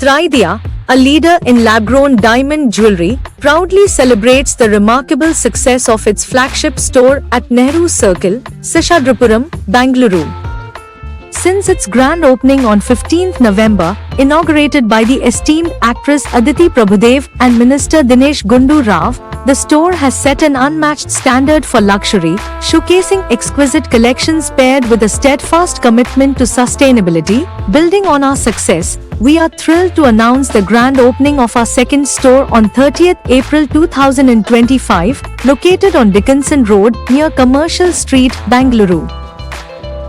Tridia, a leader in lab-grown diamond jewelry, proudly celebrates the remarkable success of its flagship store at Nehru Circle, Seshadrapuram, Bangalore. Since its grand opening on 15th November, inaugurated by the esteemed actress Aditi Prabhudev and Minister Dinesh Gundu Rao, the store has set an unmatched standard for luxury, showcasing exquisite collections paired with a steadfast commitment to sustainability. Building on our success, we are thrilled to announce the grand opening of our second store on 30th April 2025, located on Dickinson Road near Commercial Street, Bangalore.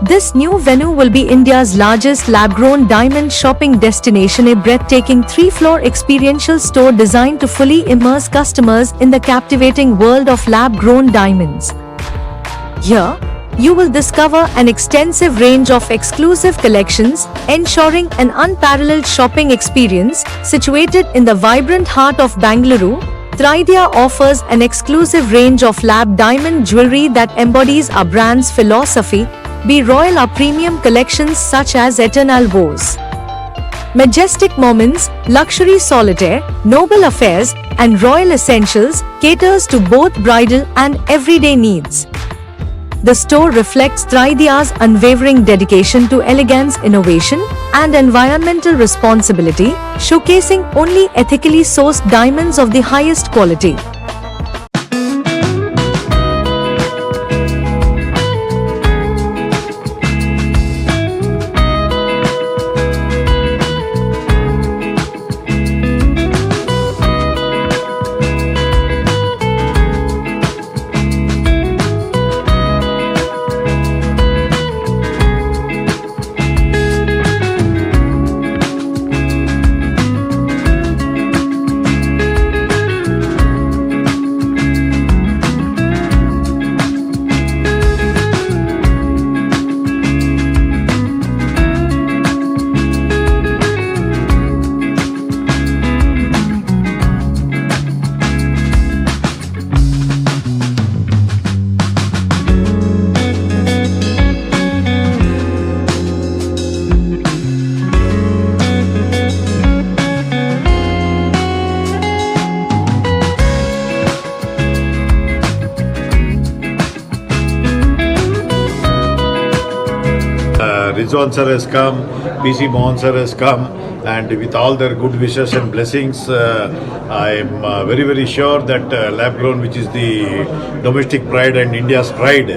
This new venue will be India's largest lab-grown diamond shopping destination, a breathtaking 3-floor experiential store designed to fully immerse customers in the captivating world of lab-grown diamonds. Here, you will discover an extensive range of exclusive collections, ensuring an unparalleled shopping experience. Situated in the vibrant heart of Bangalore, Tridia offers an exclusive range of lab diamond jewelry that embodies our brand's philosophy. Be Royal, our premium collections such as Eternal Vows, Majestic Moments, Luxury Solitaire, Noble Affairs, and Royal Essentials caters to both bridal and everyday needs. The store reflects Tridia's unwavering dedication to elegance, innovation, and environmental responsibility, showcasing only ethically sourced diamonds of the highest quality. Rizwan sir has come, PC Mohan sir has come, and with all their good wishes and blessings, I am very sure that lab grown, which is the domestic pride and India's pride,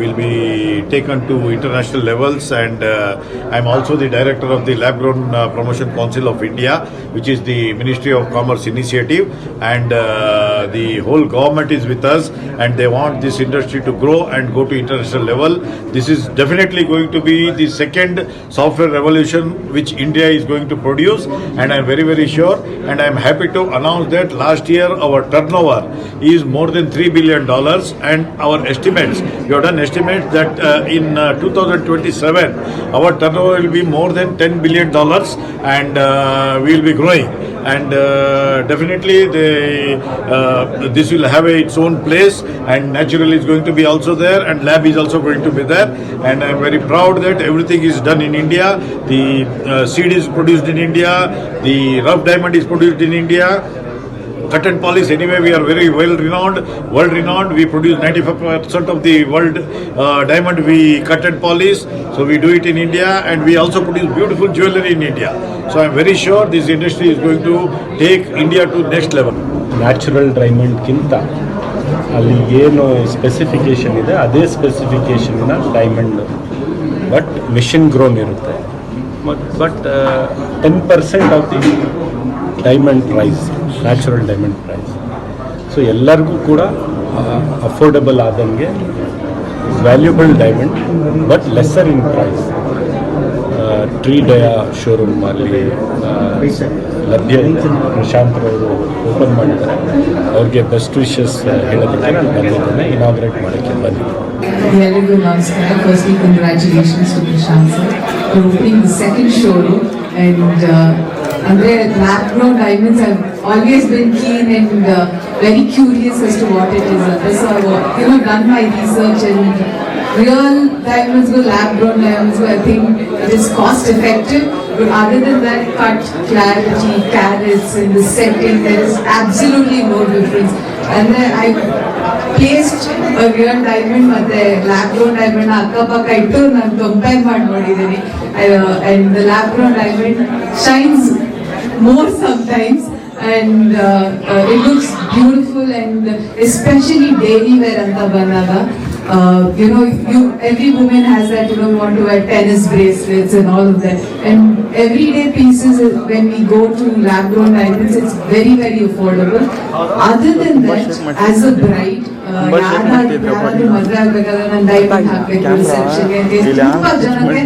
will be taken to international levels. And I am also the director of the Lab Grown Promotion Council of India, which is the Ministry of Commerce initiative, and the whole government is with us, and they want this industry to grow and go to international level. This is definitely going to be the second software revolution which India is going to produce, and I am very sure, and I am happy to announce that last year our turnover is more than $3 billion, and our estimates, we have done estimates that in 2027 our turnover will be more than $10 billion, and we will be growing, and definitely this will have its own place, and naturally it's going to be also there, and lab is also going to be there, and I'm very proud that everything is done in India. The seed is produced in India, the rough diamond is produced in India, cut and polish, anyway we are very world renowned. We produce 95% of the world diamond we cut and polish, so we do it in India, and we also produce beautiful jewelry in India. So I am very sure this industry is going to take India to next level. Natural ಡೈಮಂಡ್ಗಿಂತ ಅಲ್ಲಿ ಏನು specification ಇದೆ ಅದೇ ಸ್ಪೆಸಿಫಿಕೇಷನ್ನ diamond, but machine grown ಇರುತ್ತೆ. But 10% of the diamond price, natural diamond price. So ಎಲ್ಲರಿಗೂ ಕೂಡ affordable ಆದಂಗೆ valuable diamond, but lesser in price. Tree dia showroom ಅಲ್ಲಿ ಲಭ್ಯ ಇದೆ. ಪ್ರಶಾಂತ್ರವರು ಓಪನ್ ಮಾಡಿದ್ದಾರೆ. ಅವ್ರಿಗೆ ಬೆಸ್ಟ್ ವಿಶಸ್ ಹೇಳೋದಕ್ಕೆ ನಾನು ಬಂದಿದ್ದೇನೆ, ಇನಾಗ್ರೇಟ್ ಮಾಡೋಕ್ಕೆ ಬಂದಿದ್ದೀನಿ. ಎಲ್ಲರಿಗೂ ನಮಸ್ಕಾರ. Firstly, congratulations to Prashant sir for opening the second showroom. And andre lab grown diamonds have always been keen and very curious as to what it is. So I've done my research and real diamonds, lab grown diamonds, I think it is cost effective. But other than that, cut, clarity, carats in the setting, there is absolutely no difference. And then I placed a real diamond ಮತ್ತೆ lab grown diamond ಅಕ್ಕಪಕ್ಕ ಇಟ್ಟು ನಾನು compare ಮಾಡಿ ನೋಡಿದ್ದೀನಿ. And the lab grown diamond shines more sometimes. And it looks beautiful, and especially daily wear anta banaga. You know, every woman has that, you know, want to wear tennis bracelets and all of that. And everyday pieces, when we go to lab grown diamonds, it's very, very affordable. Other than that, as a bride, ಯಾರಾದ್ರೂ ಮದುವೆ ಆಗ್ಬೇಕಾದ್ರೆ ನಾನು diamond ಹಾಕ್ಬೇಕು ರಿಸೆಪ್ಷನ್ಗೆ ತುಂಬಾ ಜನಕ್ಕೆ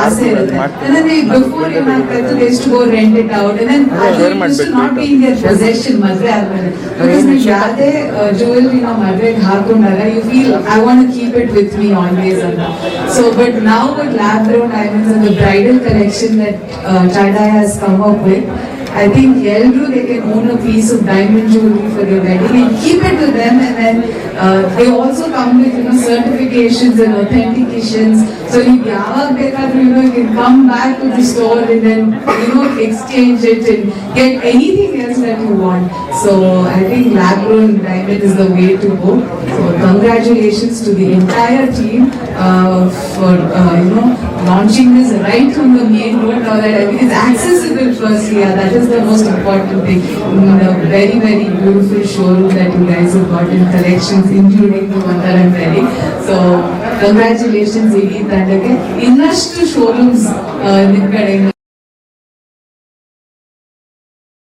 ಆಸೆ ಇರುತ್ತೆ. ಅಂದ್ರೆ ಬಿಫೋರ್ ಏನಾಗ್ತಾಯಿತ್ತು, they use to go rent it out and then use to not be in their possession ಮದುವೆ ಆದ್ಮೇಲೆ. ಬಿಕಾಸ್ ನೀವು ಯಾವುದೇ ಜ್ಯುವೆಲ್ರಿ ನಾವು ಮದುವೆಗೆ ಹಾಕೊಂಡಾಗ you feel I want to keep it with me always ಅಂತ. So but now with lab grown diamonds and the bridal collection that Tata has come up with, I think they can own a piece of diamond jewelry for your wedding and keep it with them, and then they also come with, you know, certifications and authentications. So you can come back to the store and then, you know, exchange it and get anything else that you want. So I think lab grown diamond is the way to go. So congratulations to the entire team for you know, launching this right from the main road. Now that it's accessible first, yeah, that is the most important thing. The very, very beautiful showroom that you guys have got in collections, including the Mandaram wedding. So congratulations, Iggy Tandake. Innashtu showrooms ನಿಮ್ಮ ಕಡೆಯಿಂದ